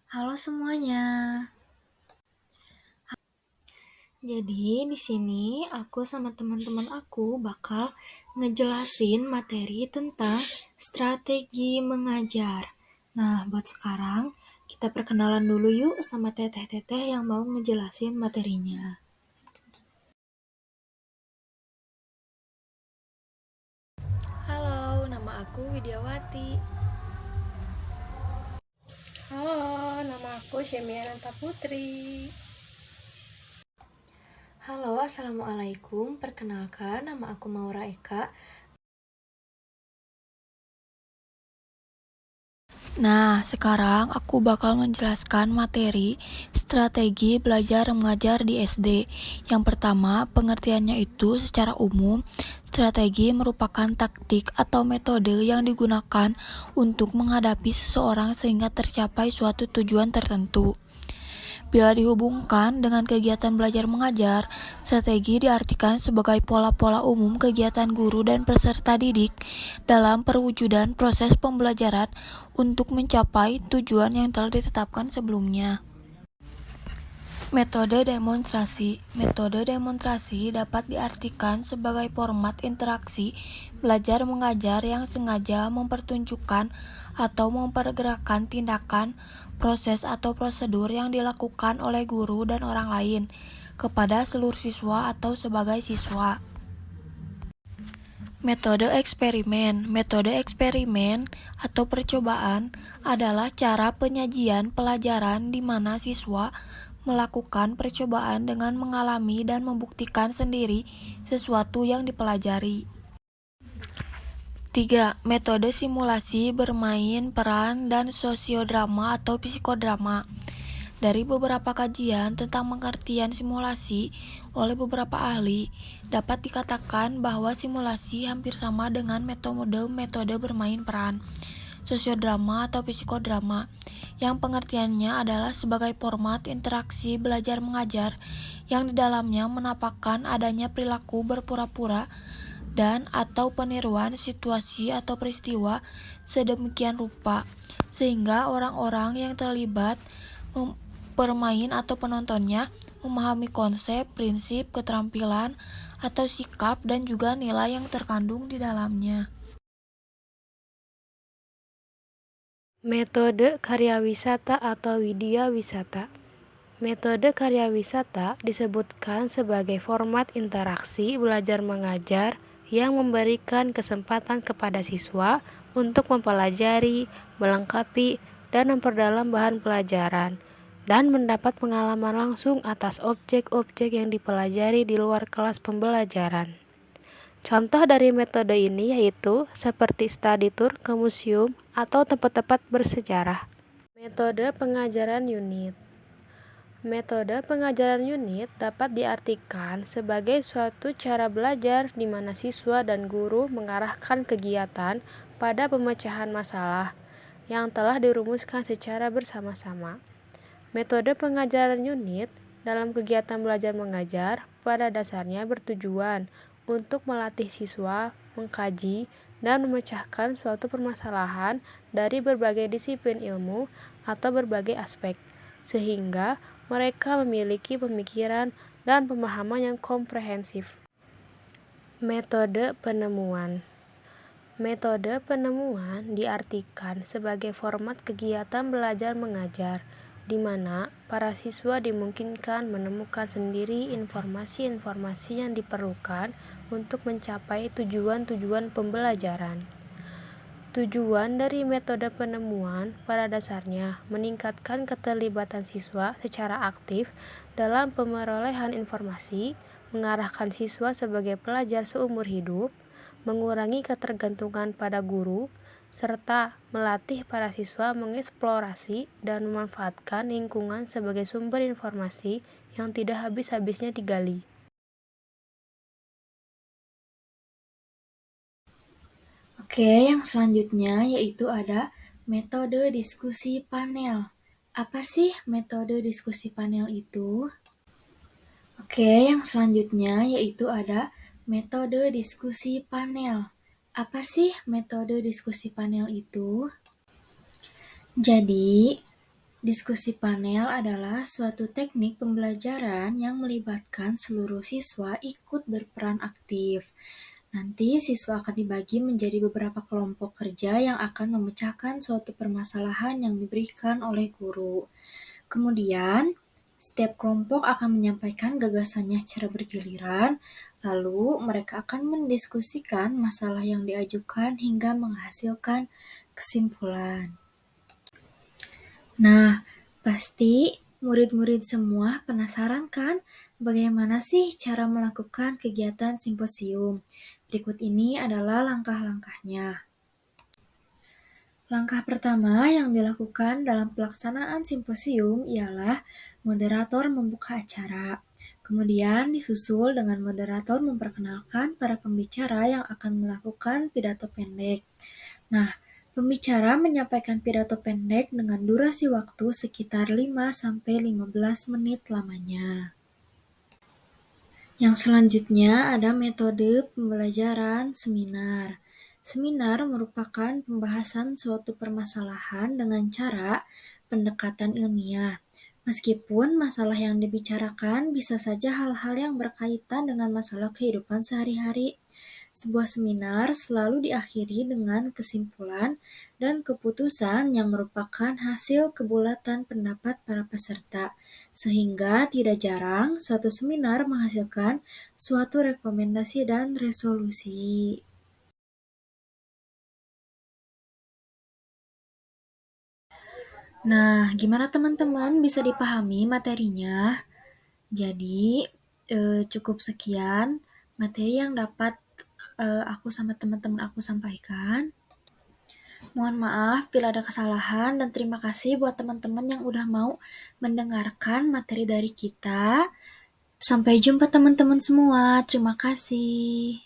Halo semuanya. Jadi di sini aku sama teman-teman aku bakal ngejelasin materi tentang strategi mengajar. Nah, buat sekarang kita perkenalan dulu yuk sama teteh-teteh yang mau ngejelasin materinya. Halo, nama aku Widiawati. Halo, nama aku Syemiananta Putri. Halo, Assalamualaikum. Perkenalkan, nama aku Maura Eka. Nah, sekarang aku bakal menjelaskan materi strategi belajar mengajar di SD. Yang pertama, pengertiannya itu secara umum, strategi merupakan taktik atau metode yang digunakan untuk menghadapi seseorang sehingga tercapai suatu tujuan tertentu. Bila dihubungkan dengan kegiatan belajar mengajar, strategi diartikan sebagai pola-pola umum kegiatan guru dan peserta didik dalam perwujudan proses pembelajaran untuk mencapai tujuan yang telah ditetapkan sebelumnya. Metode demonstrasi. Metode demonstrasi dapat diartikan sebagai format interaksi belajar mengajar yang sengaja mempertunjukkan atau mempergerakkan tindakan, proses atau prosedur yang dilakukan oleh guru dan orang lain kepada seluruh siswa atau sebagai siswa. Metode eksperimen. Metode eksperimen atau percobaan adalah cara penyajian pelajaran di mana siswa melakukan percobaan dengan mengalami dan membuktikan sendiri sesuatu yang dipelajari. 3. Metode simulasi bermain peran dan sosiodrama atau psikodrama. Dari beberapa kajian tentang pengertian simulasi oleh beberapa ahli, dapat dikatakan bahwa simulasi hampir sama dengan metode bermain peran, sosiodrama atau psikodrama, yang pengertiannya adalah sebagai format interaksi belajar mengajar yang di dalamnya menampakkan adanya perilaku berpura-pura dan atau peniruan situasi atau peristiwa sedemikian rupa sehingga orang-orang yang terlibat bermain atau penontonnya memahami konsep, prinsip, keterampilan, atau sikap dan juga nilai yang terkandung di dalamnya. Metode karya wisata atau widya wisata. Metode karya wisata disebutkan sebagai format interaksi belajar mengajar yang memberikan kesempatan kepada siswa untuk mempelajari, melengkapi, dan memperdalam bahan pelajaran, dan mendapat pengalaman langsung atas objek-objek yang dipelajari di luar kelas pembelajaran. Contoh dari metode ini yaitu seperti study tour ke museum atau tempat-tempat bersejarah. Metode pengajaran unit. Metode pengajaran unit dapat diartikan sebagai suatu cara belajar di mana siswa dan guru mengarahkan kegiatan pada pemecahan masalah yang telah dirumuskan secara bersama-sama. Metode pengajaran unit dalam kegiatan belajar mengajar pada dasarnya bertujuan untuk melatih siswa mengkaji dan memecahkan suatu permasalahan dari berbagai disiplin ilmu atau berbagai aspek, sehingga mereka memiliki pemikiran dan pemahaman yang komprehensif. Metode penemuan. Metode penemuan diartikan sebagai format kegiatan belajar mengajar di mana para siswa dimungkinkan menemukan sendiri informasi-informasi yang diperlukan untuk mencapai tujuan-tujuan pembelajaran. Tujuan dari metode penemuan pada dasarnya meningkatkan keterlibatan siswa secara aktif dalam pemerolehan informasi, mengarahkan siswa sebagai pelajar seumur hidup, mengurangi ketergantungan pada guru, serta melatih para siswa mengeksplorasi dan memanfaatkan lingkungan sebagai sumber informasi yang tidak habis-habisnya digali. Oke, yang selanjutnya yaitu ada metode diskusi panel. Apa sih metode diskusi panel itu? Oke, yang selanjutnya yaitu ada metode diskusi panel. Apa sih metode diskusi panel itu? Jadi, Diskusi panel adalah suatu teknik pembelajaran yang melibatkan seluruh siswa ikut berperan aktif. Nanti siswa akan dibagi menjadi beberapa kelompok kerja yang akan memecahkan suatu permasalahan yang diberikan oleh guru. Kemudian, setiap kelompok akan menyampaikan gagasannya secara bergiliran, lalu mereka akan mendiskusikan masalah yang diajukan hingga menghasilkan kesimpulan. Nah, pasti murid-murid semua penasaran kan bagaimana sih cara melakukan kegiatan simposium? Berikut ini adalah langkah-langkahnya. Langkah pertama yang dilakukan dalam pelaksanaan simposium ialah moderator membuka acara. Kemudian disusul dengan moderator memperkenalkan para pembicara yang akan melakukan pidato pendek. Nah, pembicara menyampaikan pidato pendek dengan durasi waktu sekitar 5-15 menit lamanya. Yang selanjutnya ada metode pembelajaran seminar. Seminar merupakan pembahasan suatu permasalahan dengan cara pendekatan ilmiah. Meskipun masalah yang dibicarakan bisa saja hal-hal yang berkaitan dengan masalah kehidupan sehari-hari. Sebuah seminar selalu diakhiri dengan kesimpulan dan keputusan yang merupakan hasil kebulatan pendapat para peserta, sehingga tidak jarang suatu seminar menghasilkan suatu rekomendasi dan resolusi. Nah, gimana teman-teman bisa dipahami materinya? Jadi, cukup sekian materi yang dapat aku sama teman-teman aku sampaikan. Mohon maaf bila ada kesalahan dan terima kasih buat teman-teman yang udah mau mendengarkan materi dari kita. Sampai jumpa teman-teman semua. Terima kasih.